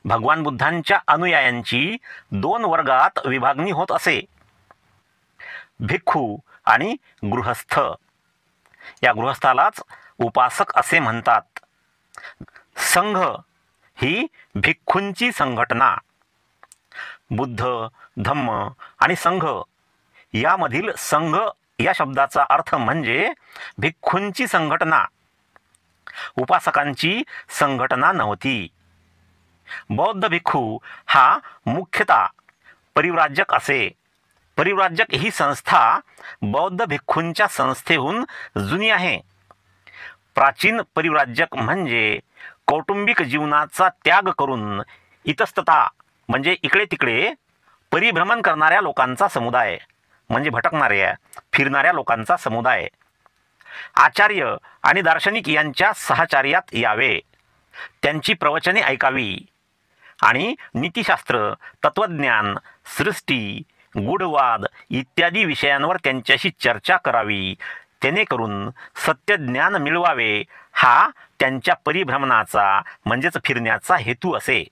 भगवान बुद्धांच्या अनुयायांची दोन वर्गात विभागणी होत असे, भिक्खू आणि गृहस्थ. या गृहस्थालाच उपासक असे म्हणतात. संघ ही भिक्खूंची संघटना. बुद्ध, धम्म आणि संघ यामधील संघ या शब्दाचा अर्थ म्हणजे भिक्खूंची संघटना, उपासकांची संघटना नव्हती. बौद्ध भिक्खू हा मुख्यतः परिव्राजक असे. परिव्राजक ही संस्था बौद्ध भिक्खूंच्या संस्थेहून जुनी आहे. प्राचीन परिव्राजक म्हणजे कौटुंबिक जीवनाचा त्याग करून इतस्तता म्हणजे इकडे तिकडे परिभ्रमण करणाऱ्या लोकांचा समुदाय, म्हणजे भटकणाऱ्या फिरणाऱ्या लोकांचा समुदाय. आचार्य आणि दार्शनिक यांच्या सहचार्यात यावे, त्यांची प्रवचने ऐकावी आणि नीतिशास्त्र, तत्वज्ञान, सृष्टी, गूढवाद इत्यादी विषयांवर त्यांच्याशी चर्चा करावी, जेणेकरून सत्यज्ञान मिळवावे, हा त्यांच्या परिभ्रमणाचा म्हणजेच फिरण्याचा हेतू असे.